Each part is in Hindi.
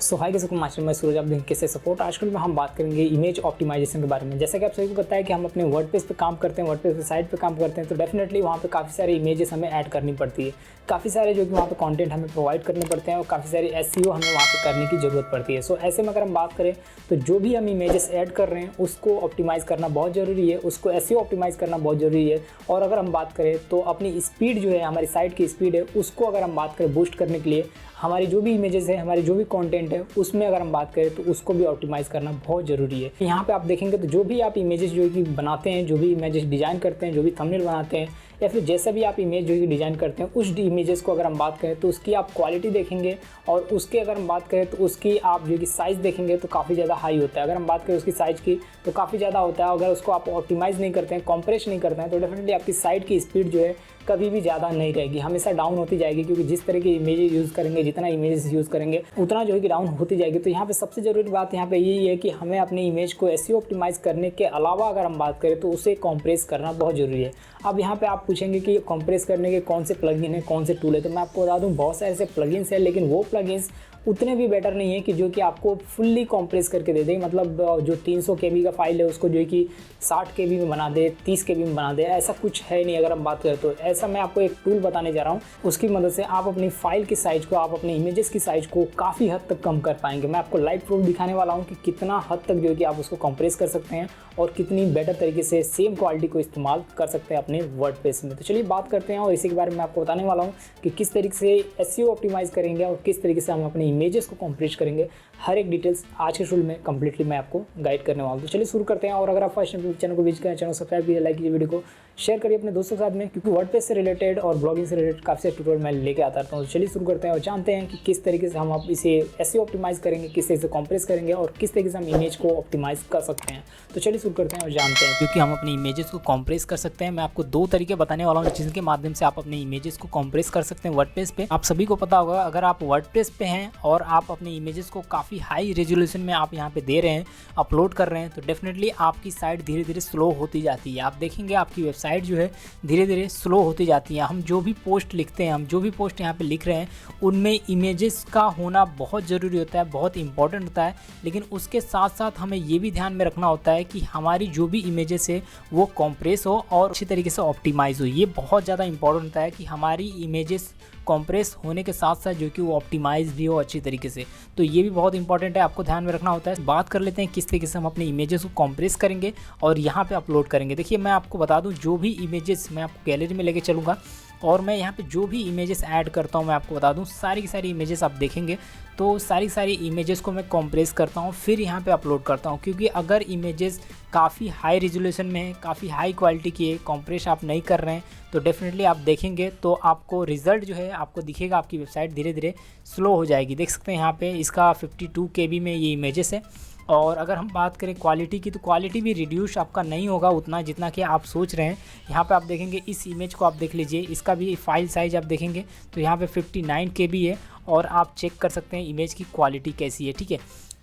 सो हाय कैसे मास्टर, मैं सूरज, आप देखें कैसे सपोर्ट। आजकल में हम बात करेंगे इमेज ऑप्टिमाइजेशन के बारे में। जैसा कि आप सभी को पता है कि हम अपने वर्डप्रेस पे काम करते हैं, वर्डप्रेस पे साइट पे काम करते हैं, तो डेफिनेटली वहाँ पे काफ़ी सारे इमेजेस हमें ऐड करनी पड़ती है, काफ़ी सारे जो कि वहाँ पे कंटेंट हमें प्रोवाइड करने पड़ते हैं और काफ़ी सारे एसईओ हमें वहाँ पे करने की ज़रूरत पड़ती है। सो ऐसे में अगर हम बात करें तो जो भी हम इमेजेस ऐड कर रहे हैं उसको ऑप्टिमाइज़ करना बहुत ज़रूरी है, उसको एसईओ ऑप्टिमाइज़ करना बहुत ज़रूरी है। और अगर हम बात करें तो अपनी स्पीड जो है, हमारी साइट की स्पीड है, उसको अगर हम बात करें बूस्ट करने के लिए हमारी जो भी इमेजेस है, हमारी जो भी कंटेंट है, उसमें अगर हम बात करें तो उसको भी ऑप्टिमाइज़ करना बहुत ज़रूरी है। यहाँ पे आप देखेंगे तो जो भी आप इमेजेस जो कि बनाते हैं, जो भी इमेजेस डिज़ाइन करते हैं, जो भी थंबनेल बनाते हैं या फिर जैसा भी आप इमेज जो कि डिज़ाइन करते हैं, उस इमेजेस को अगर हम बात करें तो उसकी आप क्वालिटी देखेंगे और उसके अगर हम बात करें तो उसकी आप जो कि साइज़ देखेंगे तो काफ़ी ज़्यादा हाई होता है। अगर हम बात करें उसकी साइज़ की तो काफ़ी ज़्यादा होता है। अगर उसको आप ऑप्टिमाइज़ नहीं करते हैं, कॉम्प्रेस नहीं करते हैं, तो डेफिनेटली आपकी साइट की स्पीड जो है कभी भी ज़्यादा नहीं रहेगी, हमेशा डाउन होती जाएगी, क्योंकि जिस तरह की इमेजेस यूज़ करेंगे, जितना इमेजेस यूज़ करेंगे उतना जो है कि डाउन होती जाएगी। तो यहाँ पे सबसे ज़रूरी बात यहाँ पे यही है कि हमें अपनी इमेज को एसईओ ऑप्टिमाइज़ करने के अलावा अगर हम बात करें तो उसे कॉम्प्रेस करना बहुत ज़रूरी है। अब यहाँ पे आप पूछेंगे कि कॉम्प्रेस करने के कौन से प्लगइन है, कौन से टूल है, तो मैं आपको बता दूँ बहुत सारे ऐसे प्लगइन्स हैं, लेकिन वो प्लगइन्स उतने भी बेटर नहीं है कि जो कि आपको फुल्ली कॉम्प्रेस करके दे दे। मतलब जो 300 केबी का फाइल है उसको जो है कि 60 केबी में बना दे, 30 केबी में बना दे, ऐसा कुछ है नहीं। अगर हम बात करें तो ऐसा मैं आपको एक टूल बताने जा रहा हूँ, उसकी मदद से आप अपनी फाइल की साइज़ को, आप अपने इमेजेस की साइज़ को काफ़ी हद तक कम कर पाएंगे। मैं आपको लाइव प्रूफ दिखाने वाला हूँ कि कितना हद तक जो है कि आप उसको कॉम्प्रेस कर सकते हैं और कितनी बेटर तरीके से सेम क्वालिटी को इस्तेमाल कर सकते हैं अपने वर्डप्रेस में। तो चलिए बात करते हैं और इसी के बारे में मैं आपको बताने वाला हूँ कि किस तरीके से एसईओ ऑप्टिमाइज़ करेंगे और किस तरीके से हम अपने इमेजेस को कॉम्प्रेस करेंगे। हर एक डिटेल्स आज के शुरू में कंप्लीटली मैं आपको गाइड करने वाला हूँ। तो चलिए शुरू करते हैं। और अगर आप फर्स्ट चैनल को विजिट करें, चैनल सब्सक्राइब कीजिए, लाइक कीजिए, वीडियो को शेयर करिए अपने दोस्तों के साथ में, क्योंकि वर्डप्रेस से रिलेटेड और ब्लॉगिंग से रिलेटेड काफ़ी सारे ट्यूटोरियल मैं लेके आता रहता हूँ। तो चलिए शुरू करते हैं और जानते हैं कि किस तरीके से हम आप इसे एसईओ ऑप्टिमाइज़ करेंगे, किस तरीके से कॉम्प्रेस करेंगे और किस तरीके से हम इमेज को ऑप्टिमाइज़ कर सकते हैं। तो चलिए शुरू करते हैं और जानते हैं। क्योंकि हम अपनी इमेजेस को कॉम्प्रेस कर सकते हैं, मैं आपको दो तरीके बताने वाला हूँ जिनके माध्यम से आप अपने इमेजेस को कॉम्प्रेस कर सकते हैं वर्डप्रेस पे। आप सभी को पता होगा, अगर आप वर्डप्रेस पे हैं और आप अपने इमेजेस को काफ़ी हाई रेजोल्यूशन में आप यहाँ पे दे रहे हैं, अपलोड कर रहे हैं, तो डेफिनेटली आपकी साइट धीरे धीरे स्लो होती जाती है। आप देखेंगे आपकी वेबसाइट जो है धीरे धीरे स्लो होती जाती है। हम जो भी पोस्ट लिखते हैं, हम जो भी पोस्ट यहाँ पे लिख रहे हैं, उनमें इमेजेस का होना बहुत ज़रूरी होता है, बहुत इंपॉर्टेंट होता है। लेकिन उसके साथ साथ हमें ये भी ध्यान में रखना होता है कि हमारी जो भी इमेजेस है वो कॉम्प्रेस हो और अच्छी तरीके से ऑप्टिमाइज़ हो। ये बहुत ज़्यादा इंपॉर्टेंट होता है कि हमारी इमेजेस कॉम्प्रेस होने के साथ साथ जो कि वो ऑप्टिमाइज भी हो अच्छी तरीके से। तो ये भी बहुत इंपॉर्टेंट है, आपको ध्यान में रखना होता है। बात कर लेते हैं किस तरीके से हम अपने इमेजेस को कॉम्प्रेस करेंगे और यहाँ पे अपलोड करेंगे। देखिए, मैं आपको बता दूँ, जो भी इमेजेस मैं आपको गैलरी में लेके चलूँगा और मैं यहाँ पे जो भी इमेजेस ऐड करता हूँ, मैं आपको बता दूँ, सारी की सारी इमेजेस आप देखेंगे तो सारी इमेजेस को मैं कॉम्प्रेस करता हूँ, फिर यहाँ पे अपलोड करता हूँ। क्योंकि अगर इमेजेस काफ़ी हाई रेजोल्यूशन में है, काफ़ी हाई क्वालिटी की है, कॉम्प्रेस आप नहीं कर रहे हैं, तो डेफिनेटली आप देखेंगे तो आपको रिज़ल्ट जो है आपको दिखेगा, आपकी वेबसाइट धीरे धीरे स्लो हो जाएगी। देख सकते हैं यहाँ पे इसका 52 केबी में ये इमेजेस है। और अगर हम बात करें क्वालिटी की, तो क्वालिटी भी रिड्यूस आपका नहीं होगा उतना जितना कि आप सोच रहे हैं। यहाँ पे आप देखेंगे, इस इमेज को आप देख लीजिए, इसका भी फाइल साइज़ आप देखेंगे तो यहाँ पे 59 केबी है और आप चेक कर सकते हैं इमेज की क्वालिटी कैसी है। ठीक है,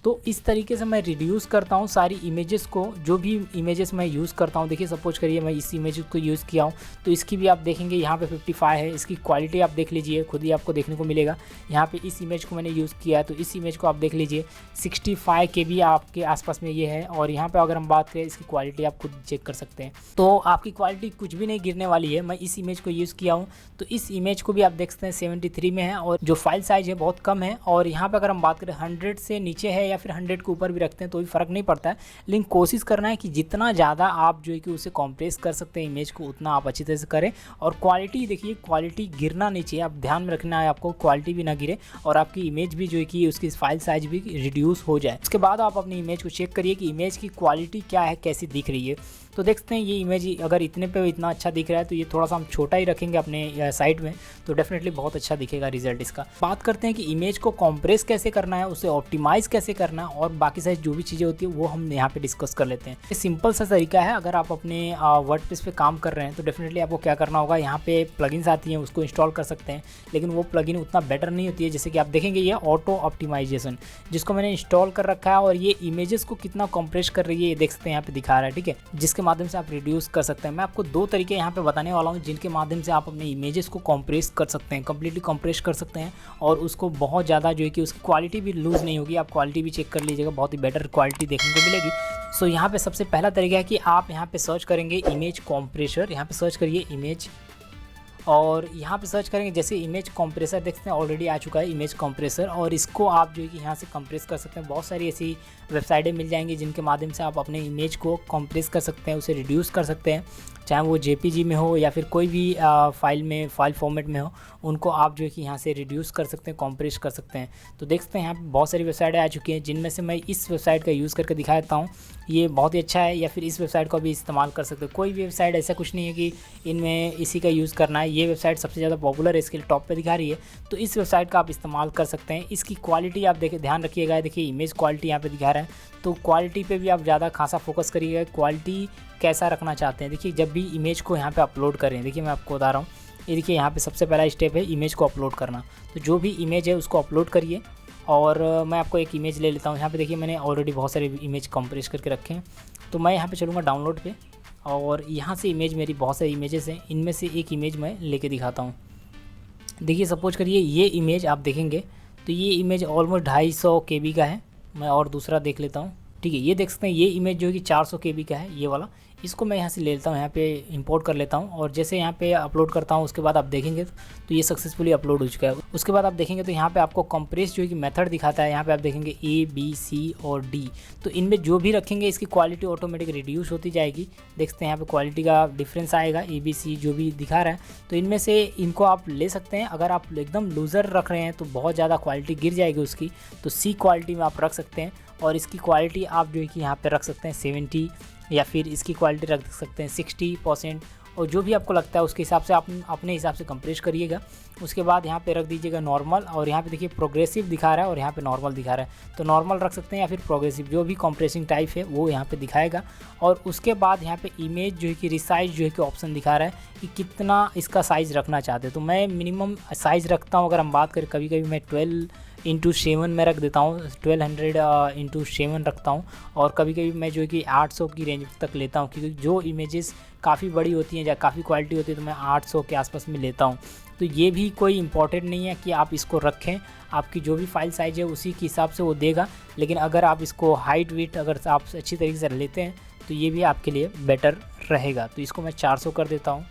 तो इस तरीके से मैं रिड्यूस करता हूँ सारी इमेजेस को, जो भी इमेजेस मैं यूज़ करता हूँ। देखिए, सपोज करिए मैं इस इमेज को यूज़ किया हूँ तो इसकी भी आप देखेंगे यहाँ पे 55 है। इसकी क्वालिटी आप देख लीजिए, खुद ही आपको देखने को मिलेगा। यहाँ पे इस इमेज को मैंने यूज़ किया तो इस इमेज को आप देख लीजिए 65 केबी आपके आसपास में ये है। और यहाँ पर अगर हम बात करें इसकी क्वालिटी, आप खुद चेक कर सकते हैं, तो आपकी क्वालिटी कुछ भी नहीं गिरने वाली है। मैं इस इमेज को यूज़ किया हूँ तो इस इमेज को भी आप देख सकते हैं 73 में है और जो फाइल साइज़ है बहुत कम है। और यहाँ पर अगर हम बात करें 100 से नीचे है या फिर 100 के ऊपर भी रखते हैं तो भी फ़र्क नहीं पड़ता है। लेकिन कोशिश करना है कि जितना ज़्यादा आप जो है कि उसे कॉम्प्रेस कर सकते हैं इमेज को, उतना आप अच्छी तरह से करें। और क्वालिटी देखिए, क्वालिटी गिरना नहीं चाहिए, आप ध्यान में रखना है आपको, क्वालिटी भी ना गिरे और आपकी इमेज भी जो है कि उसकी फाइल साइज भी रिड्यूस हो जाए। उसके बाद आप अपनी इमेज को चेक करिए कि इमेज की क्वालिटी क्या है, कैसी दिख रही है। तो देखते हैं ये इमेज अगर इतने पे इतना अच्छा दिख रहा है तो ये थोड़ा सा हम छोटा ही रखेंगे अपने साइट में, तो डेफिनेटली बहुत अच्छा दिखेगा रिजल्ट इसका। बात करते हैं कि इमेज को कॉम्प्रेस कैसे करना है, उसे ऑप्टिमाइज़ कैसे करना है और बाकी सारी जो भी चीज़ें होती है वो हम यहाँ पे डिस्कस कर लेते हैं। ये सिंपल सा तरीका है। अगर आप अपने वर्डप्रेस पे काम कर रहे हैं तो डेफिनेटली आपको क्या करना होगा, यहाँ पे प्लगइन्स आती हैं उसको इंस्टॉल कर सकते हैं, लेकिन वो प्लगइन उतना बेटर नहीं होती है। जैसे कि आप देखेंगे ये ऑटो ऑप्टिमाइजेशन, जिसको मैंने इंस्टॉल कर रखा है और ये इमेजेस को कितना कॉम्प्रेस कर रही है ये देख सकते हैं, यहाँ पे दिखा रहा है। ठीक है, जिसके माध्यम से आप रिड्यूस कर सकते हैं। मैं आपको दो तरीके यहाँ पे बताने वाला हूँ जिनके माध्यम से आप अपने इमेजेस को कॉम्प्रेस कर सकते हैं, कम्प्लीटली कॉम्प्रेस कर सकते हैं और उसको बहुत ज़्यादा जो है कि उसकी क्वालिटी भी लूज़ नहीं होगी। आप क्वालिटी भी चेक कर लीजिएगा, बहुत ही बेटर क्वालिटी देखने को मिलेगी। सो यहाँ पे सबसे पहला तरीका है कि आप यहाँ पे सर्च करेंगे इमेज कॉम्प्रेसर। यहाँ पे सर्च करिए इमेज, और यहाँ पे सर्च करेंगे जैसे इमेज कंप्रेसर, देखते हैं ऑलरेडी आ चुका है इमेज कंप्रेसर। और इसको आप जो है कि यहाँ से कंप्रेस कर सकते हैं। बहुत सारी ऐसी वेबसाइटें मिल जाएंगी जिनके माध्यम से आप अपने इमेज को कंप्रेस कर सकते हैं, उसे रिड्यूस कर सकते हैं, चाहे वो जेपीजी में हो या फिर कोई भी फाइल फॉर्मेट में हो, उनको आप जो है कि यहाँ से रिड्यूस कर सकते हैं, कंप्रेस कर सकते हैं। तो देख सकते हैं यहाँ पे बहुत सारी वेबसाइटें आ चुकी हैं, जिनमें से मैं इस वेबसाइट का यूज़ करके दिखा देता हूँ। ये बहुत ही अच्छा है, या फिर इस वेबसाइट को भी इस्तेमाल कर सकते हैं। कोई भी वेबसाइट ऐसा कुछ नहीं है कि इनमें इसी का यूज़ करना है। ये वेबसाइट सबसे ज़्यादा पॉपुलर है, इसके लिए टॉप पे दिखा रही है, तो इस वेबसाइट का आप इस्तेमाल कर सकते हैं। इसकी क्वालिटी आप देखिए, ध्यान रखिएगा, देखिए इमेज क्वालिटी यहाँ पे दिखा रहा है, तो क्वालिटी पे भी आप ज़्यादा खासा फोकस करिएगा। क्वालिटी कैसा रखना चाहते हैं, देखिए जब भी इमेज को यहाँ पे अपलोड करें, देखिए मैं आपको बता रहा हूँ, ये देखिए यहाँ पे सबसे पहला स्टेप है इमेज को अपलोड करना। तो जो भी इमेज है उसको अपलोड करिए, और मैं आपको एक इमेज ले लेता हूँ। यहाँ पे देखिए मैंने ऑलरेडी बहुत सारे इमेज कंप्रेस करके रखे हैं, तो मैं यहाँ पे चलूँगा डाउनलोड पे, और यहाँ से इमेज, मेरी बहुत सारी इमेजेस हैं, इनमें से एक इमेज मैं लेके दिखाता हूँ। देखिए सपोज करिए ये इमेज आप देखेंगे तो ये इमेज ऑलमोस्ट 250 KB का है। मैं और दूसरा देख लेता हूँ, ठीक है। ये देख सकते हैं ये इमेज जो है कि 400 KB का है, ये वाला। इसको मैं यहाँ से ले लेता हूँ, यहाँ पे इंपोर्ट कर लेता हूँ, और जैसे यहाँ पे अपलोड करता हूँ उसके बाद आप देखेंगे तो ये सक्सेसफुली अपलोड हो चुका है। उसके बाद आप देखेंगे तो यहाँ पे आपको कंप्रेस जो है कि मेथड दिखाता है। यहाँ पे आप देखेंगे A, B, C और D, तो इनमें जो भी रखेंगे इसकी क्वालिटी ऑटोमेटिक रिड्यूस होती जाएगी। देखते हैं यहाँ पे क्वालिटी का डिफरेंस आएगा, A, B, C जो भी दिखा रहा है, तो इनमें से इनको आप ले सकते हैं। अगर आप एकदम लूज़र रख रहे हैं तो बहुत ज़्यादा क्वालिटी गिर जाएगी उसकी, तो C क्वालिटी में आप रख सकते हैं, और इसकी क्वालिटी आप जो है कि यहाँ पे रख सकते हैं 70, या फिर इसकी क्वालिटी रख सकते हैं 60%, और जो भी आपको लगता है उसके हिसाब से आप अपने हिसाब से कंप्रेस करिएगा। उसके बाद यहाँ पे रख दीजिएगा नॉर्मल, और यहाँ पे देखिए प्रोग्रेसिव दिखा रहा है और यहाँ पे नॉर्मल दिखा रहा है, तो नॉर्मल रख सकते हैं या फिर प्रोग्रेसिव, जो भी कंप्रेसिंग टाइप है वो यहाँ पे दिखाएगा। और उसके बाद यहाँ पे इमेज जो है कि रिसाइज जो है कि ऑप्शन दिखा रहा है कि कितना इसका साइज़ रखना चाहते हैं। तो मैं मिनिमम साइज़ रखता हूँ, अगर हम बात करें कभी कभी मैं 12x7 में रख देता हूँ, 1200x7 रखता हूँ, और कभी कभी मैं जो है कि 800 की रेंज तक लेता हूँ, क्योंकि जो इमेजेस काफ़ी बड़ी होती हैं या काफ़ी क्वालिटी होती है तो मैं 800 के आसपास में लेता हूँ। तो ये भी कोई इंपॉर्टेंट नहीं है कि आप इसको रखें, आपकी जो भी फाइल साइज़ है उसी के हिसाब से वो देगा। लेकिन अगर आप इसको हाइट वेट अगर आप अच्छी तरीके से लेते हैं तो ये भी आपके लिए बेटर रहेगा। तो इसको मैं 400 कर देता हूँ।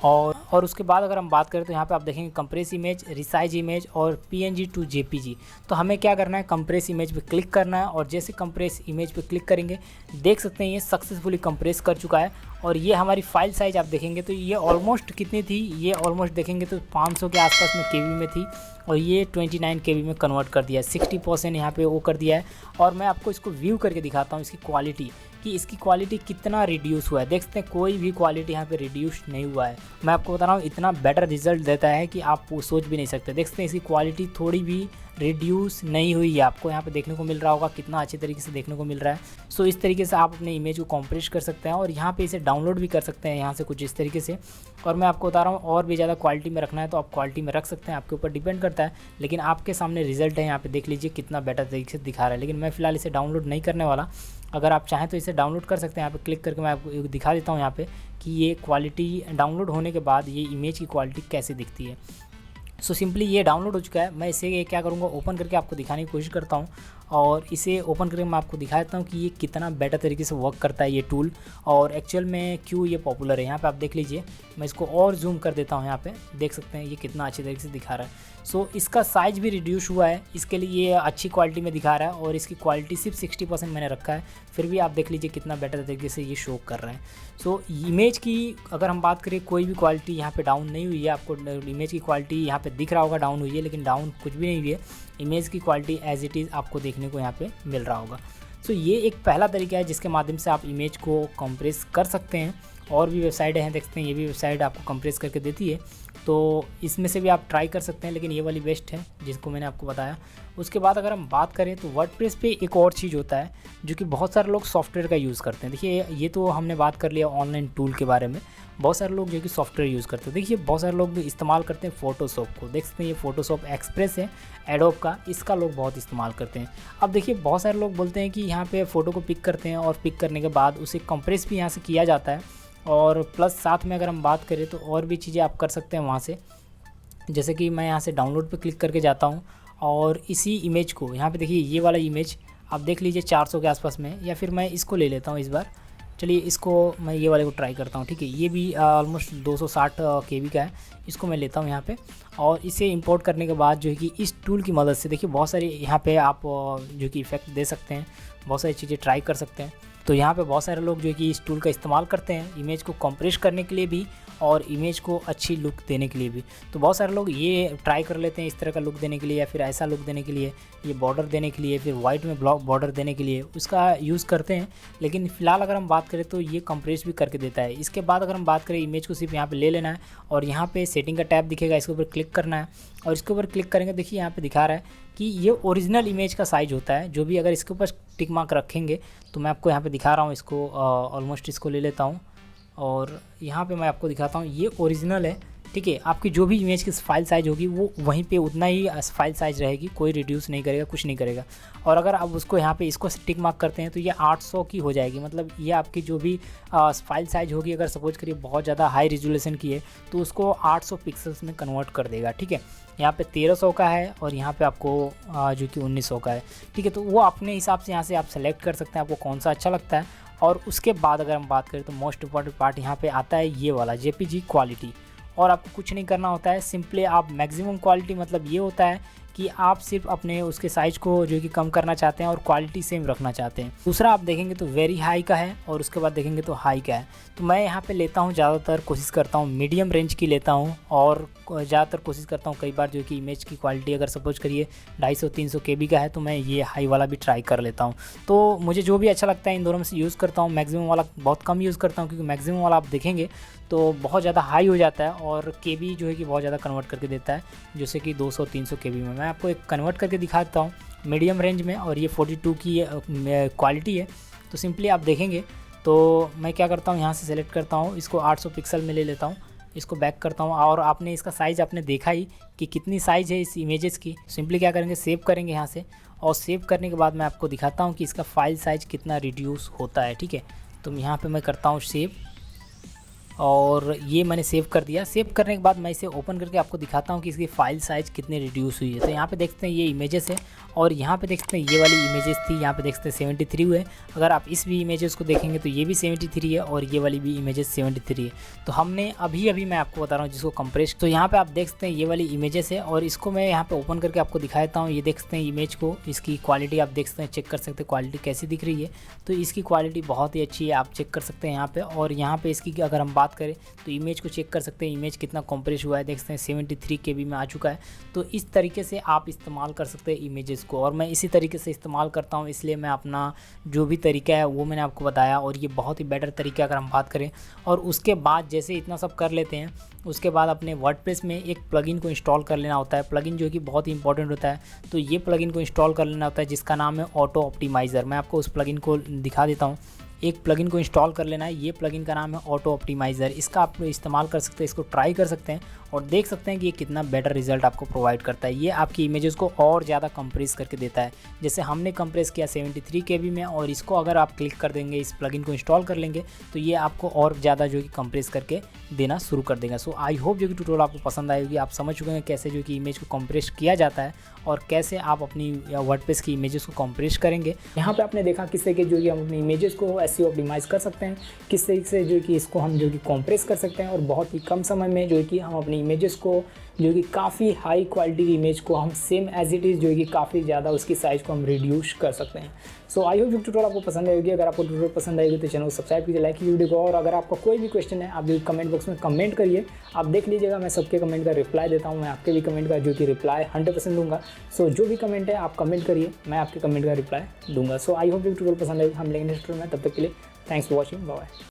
और उसके बाद अगर हम बात करें तो यहाँ पे आप देखेंगे कंप्रेस इमेज, रिसाइज इमेज और PNG टू JPG। तो हमें क्या करना है, कंप्रेस इमेज पे क्लिक करना है, और जैसे कंप्रेस इमेज पे क्लिक करेंगे देख सकते हैं ये सक्सेसफुली कंप्रेस कर चुका है। और ये हमारी फाइल साइज़ आप देखेंगे तो ये ऑलमोस्ट कितनी थी, ये ऑलमोस्ट देखेंगे तो 500 के आसपास में KB में थी, और ये 29 KB में कन्वर्ट कर दिया है, 60% यहाँ पे वो कर दिया है। और मैं आपको इसको व्यू करके दिखाता हूँ इसकी क्वालिटी, कि इसकी क्वालिटी कितना रिड्यूस हुआ है। देख सकते हैं कोई भी क्वालिटी यहाँ पे रिड्यूस नहीं हुआ है। मैं आपको बता रहा हूँ इतना बेटर रिजल्ट देता है कि आप वो सोच भी नहीं सकते। देख सकते हैं इसकी क्वालिटी थोड़ी भी रिड्यूस नहीं हुई है, आपको यहाँ पे देखने को मिल रहा होगा, कितना अच्छे तरीके से देखने को मिल रहा है। सो इस तरीके से आप अपने इमेज को कंप्रेस कर सकते हैं, और यहाँ पे इसे डाउनलोड भी कर सकते हैं यहाँ से कुछ इस तरीके से। और मैं आपको बता रहा हूँ और भी ज़्यादा क्वालिटी में रखना है तो आप क्वालिटी में रख सकते हैं, आपके ऊपर डिपेंड करता है। लेकिन आपके सामने रिजल्ट है, यहाँ पे देख लीजिए कितना बेटर तरीके से दिखा रहा है। लेकिन मैं फ़िलहाल इसे डाउनलोड नहीं करने वाला, अगर आप चाहें तो इसे डाउनलोड कर सकते हैं। यहाँ पे क्लिक करके मैं आपको दिखा देता हूँ यहाँ पे कि ये क्वालिटी डाउनलोड होने के बाद ये इमेज की क्वालिटी कैसे दिखती है। सो सिंपली ये डाउनलोड हो चुका है। मैं इसे क्या करूँगा, ओपन करके आपको दिखाने की कोशिश करता हूँ, और इसे ओपन करके मैं आपको दिखा देता हूँ कि ये कितना बेटर तरीके से वर्क करता है ये टूल, और एक्चुअल में क्यों ये पॉपुलर है। यहाँ पे आप देख लीजिए, मैं इसको और जूम कर देता हूँ, यहाँ पे देख सकते हैं ये कितना अच्छे तरीके से दिखा रहा है। सो इसका साइज़ भी रिड्यूस हुआ है, इसके लिए ये अच्छी क्वालिटी में दिखा रहा है, और इसकी क्वालिटी सिर्फ 60% मैंने रखा है, फिर भी आप देख लीजिए कितना बेटर तरीके से ये शो कर रहा है। सो इमेज की अगर हम बात करें कोई भी क्वालिटी यहाँ पे डाउन नहीं हुई है। आपको इमेज की क्वालिटी यहाँ पे दिख रहा होगा डाउन हुई है, लेकिन डाउन कुछ भी नहीं हुई है। इमेज की क्वालिटी एज इट इज़ आपको देखने को यहाँ पे मिल रहा होगा। सो ये एक पहला तरीका है जिसके माध्यम से आप इमेज को कंप्रेस कर सकते हैं। और भी वेबसाइटें हैं, देखते हैं ये भी वेबसाइट आपको कंप्रेस करके देती है, तो इसमें से भी आप ट्राई कर सकते हैं, लेकिन ये वाली बेस्ट है जिसको मैंने आपको बताया। उसके बाद अगर हम बात करें तो वर्डप्रेस पे एक और चीज़ होता है जो कि बहुत सारे लोग सॉफ्टवेयर का यूज़ करते हैं। देखिए ये तो हमने बात कर लिया ऑनलाइन टूल के बारे में, बहुत सारे लोग जो कि सॉफ्टवेयर यूज़ करते हैं। देखिए बहुत सारे लोग इस्तेमाल करते हैं फ़ोटोशॉप को, देख सकते हैं ये फ़ोटोशॉप एक्सप्रेस है एडोब का, इसका लोग बहुत इस्तेमाल करते हैं। अब देखिए बहुत सारे लोग बोलते हैं कि यहाँ पे फ़ोटो को पिक करते हैं, और पिक करने के बाद उसे कंप्रेस भी यहाँ से किया जाता है, और प्लस साथ में अगर हम बात करें तो और भी चीज़ें आप कर सकते हैं वहाँ से। जैसे कि मैं यहाँ से डाउनलोड पे क्लिक करके जाता हूँ और इसी इमेज को यहाँ पे देखिए, ये वाला इमेज आप देख लीजिए 400 के आसपास में, या फिर मैं इसको ले लेता हूँ इस बार। चलिए इसको मैं ये वाले को ट्राई करता हूँ, ठीक है। ये भी ऑलमोस्ट 260 KB का है, इसको मैं लेता हूँ यहाँ पे। और इसे इंपोर्ट करने के बाद जो है कि इस टूल की मदद से देखिए बहुत सारे यहाँ पे आप जो कि इफ़ेक्ट दे सकते हैं, बहुत सारी चीज़ें ट्राई कर सकते हैं। तो यहाँ पे बहुत सारे लोग जो है कि इस टूल का इस्तेमाल करते हैं इमेज को कंप्रेस करने के लिए भी और इमेज को अच्छी लुक देने के लिए भी। तो बहुत सारे लोग ये ट्राई कर लेते हैं इस तरह का लुक देने के लिए, या फिर ऐसा लुक देने के लिए, ये बॉर्डर देने के लिए, फिर वाइट में ब्लॉक बॉर्डर देने के लिए उसका यूज़ करते हैं। लेकिन फ़िलहाल अगर हम बात करें तो ये कंप्रेस भी करके देता है। इसके बाद अगर हम बात करें, इमेज को सिर्फ यहाँ पे ले लेना है और यहाँ पे सेटिंग का टैब दिखेगा, इसके ऊपर क्लिक करना है और इसके ऊपर क्लिक करेंगे, देखिए यहाँ पे दिखा रहा है कि ये ओरिजिनल इमेज का साइज़ होता है जो भी। अगर इसके ऊपर टिक मार्क रखेंगे तो मैं आपको यहाँ पे दिखा रहा हूँ, इसको ऑलमोस्ट इसको ले लेता हूँ और यहाँ पे मैं आपको दिखाता हूँ, ये ओरिजिनल है, ठीक है। आपकी जो भी इमेज की फाइल साइज़ होगी वो वहीं पे उतना ही फाइल साइज़ रहेगी, कोई रिड्यूस नहीं करेगा, कुछ नहीं करेगा। और अगर आप उसको यहाँ पे इसको टिक मार्क करते हैं तो ये 800 की हो जाएगी। मतलब ये आपकी जो भी फाइल साइज़ होगी, अगर सपोज करिए बहुत ज़्यादा हाई रिजोल्यूशन की है तो उसको 800 पिक्सल्स में कन्वर्ट कर देगा, ठीक है। यहाँ पे 1300 का है और यहाँ पे आपको जो कि 1900 का है, ठीक है। तो वो अपने हिसाब से यहाँ से आप सेलेक्ट कर सकते हैं, आपको कौन सा अच्छा लगता है। और उसके बाद अगर हम बात करें तो मोस्ट इंपॉर्टेंट पार्ट यहाँ पे आता है ये वाला JPG क्वालिटी। और आपको कुछ नहीं करना होता है, सिंपली आप मैक्सिमम क्वालिटी, मतलब ये होता है कि आप सिर्फ अपने उसके साइज़ को जो कि कम करना चाहते हैं और क्वालिटी सेम रखना चाहते हैं। दूसरा आप देखेंगे तो वेरी हाई का है और उसके बाद देखेंगे तो हाई का है। तो मैं यहाँ पे लेता हूँ, ज़्यादातर कोशिश करता हूँ मीडियम रेंज की लेता हूँ और ज़्यादातर कोशिश करता हूँ कई बार जो कि इमेज की क्वालिटी अगर सपोज करिए 250-300 KB का है तो मैं ये हाई वाला भी ट्राई कर लेता हूँ। तो मुझे जो भी अच्छा लगता है इन दोनों में से यूज़ करता हूँ। मैक्सिमम वाला बहुत कम यूज़ करता हूँ क्योंकि मैक्सिमम वाला आप देखेंगे तो बहुत ज़्यादा हाई हो जाता है और KB जो है कि बहुत ज़्यादा कन्वर्ट करके देता है, जैसे कि 200-300 KB में। मैं आपको एक कन्वर्ट करके दिखा देता हूँ मीडियम रेंज में, और ये 42 की क्वालिटी है। तो सिंपली आप देखेंगे तो मैं क्या करता हूँ, यहाँ से सेलेक्ट करता हूँ, इसको 800 पिक्सल में ले लेता हूँ, इसको बैक करता हूँ। और आपने इसका साइज़ आपने देखा ही कि कितनी साइज़ है इस इमेजेस की। सिंपली क्या करेंगे, सेव करेंगे यहाँ से, और सेव करने के बाद मैं आपको दिखाता हूँ कि इसका फाइल साइज़ कितना रिड्यूस होता है, ठीक है। तो यहाँ पे मैं करता हूँ सेव, और ये मैंने सेव कर दिया। सेव करने के बाद मैं इसे ओपन करके आपको दिखाता हूँ कि इसकी फ़ाइल साइज़ कितनी रिड्यूस हुई है। तो यहाँ पे देखते हैं ये इमेजेस है, और यहाँ पे देखते हैं ये वाली इमेजेस थी, यहाँ पे देखते हैं 73 हुए। अगर आप इस भी इमेजेस को देखेंगे तो ये भी 73 है और ये वाली भी इमेजेस 73 है। तो हमने अभी मैं आपको बता रहा हूँ जिसको कंप्रेस। तो यहाँ पे आप देख सकते हैं ये वाली इमेजेस है, और इसको मैं यहाँ पे ओपन करके आपको दिखा देता हूँ। ये देख सकते हैं इमेज को, इसकी क्वालिटी आप देख सकते हैं, चेक कर सकते हैं क्वालिटी कैसी दिख रही है। तो इसकी क्वालिटी बहुत ही अच्छी है, आप चेक कर सकते हैं यहाँ पे। और यहाँ पे इसकी अगर हम बात करें तो इमेज को चेक कर सकते हैं, इमेज कितना कंप्रेस हुआ है, देख सकते हैं 73 KB में आ चुका है। तो इस तरीके से आप इस्तेमाल कर सकते हैं इमेजेस को, और मैं इसी तरीके से इस्तेमाल करता हूँ, इसलिए मैं अपना जो भी तरीका है वो मैंने आपको बताया, और ये बहुत ही बेटर तरीका अगर हम बात करें। और उसके बाद जैसे इतना सब कर लेते हैं, उसके बाद अपने वर्डप्रेस में एक प्लगइन को इंस्टॉल कर लेना होता है। प्लगइन जो कि बहुत ही इंपॉर्टेंट होता है, तो ये प्लगइन को इंस्टॉल कर लेना होता है जिसका नाम है ऑटो ऑप्टिमाइज़र। मैं आपको उस प्लगइन को दिखा देता हूँ। एक प्लगइन को इंस्टॉल कर लेना है, ये प्लगइन का नाम है ऑटो ऑप्टिमाइज़र। इसका आप इस्तेमाल कर सकते हैं, इसको ट्राई कर सकते हैं और देख सकते हैं कि ये कितना बेटर रिजल्ट आपको प्रोवाइड करता है। ये आपकी इमेजेस को और ज़्यादा कंप्रेस करके देता है। जैसे हमने कंप्रेस किया 73 KB में, और इसको अगर आप क्लिक कर देंगे, इस प्लगइन को इंस्टॉल कर लेंगे, तो ये आपको और ज़्यादा जो कि कंप्रेस करके देना शुरू कर देगा। सो आई होप जो कि ट्यूटोरियल आपको पसंद आएगी, आप समझ चुके हैं कैसे जो कि इमेज को कंप्रेस किया जाता है और कैसे आप अपनी वर्डप्रेस की इमेजेस को कंप्रेस करेंगे। यहाँ पे आपने देखा किससे कि जो कि हम अपनी इमेजेस को SEO ऑप्टिमाइज़ कर सकते हैं, किस तरीके से जो कि इसको हम जो कि कंप्रेस कर सकते हैं, और बहुत ही कम समय में जो कि हम अपनी इमेजेस को जो कि काफ़ी हाई क्वालिटी की इमेज को हम सेम एज इट इज़ जो कि काफ़ी ज़्यादा उसकी साइज़ को हम रिड्यूस कर सकते हैं। सो आई होप जो ट्यूटोरियल आपको पसंद आएगी। अगर आपको ट्यूटोरियल पसंद आएगी तो चैनल को सब्सक्राइब कीजिए, लाइक कीजिए वीडियो को, और अगर आपका कोई भी क्वेश्चन है आप जो कमेंट बॉक्स में कमेंट करिए। आप देख लीजिएगा, मैं सबके कमेंट का रिप्लाई देता हूँ। मैं आपके भी कमेंट का जो कि रिप्लाई 100% दूंगा। सो जो भी कमेंट है आप कमेंट करिए, मैं आपके कमेंट का रिप्लाई दूंगा। सो आई होप जो ट्यूटोरियल पसंद आएगी। हम लेंगे नेक्स्ट ट्यूटोरियल में, तब तक के लिए थैंक्स फॉर वॉचिंग, बाय।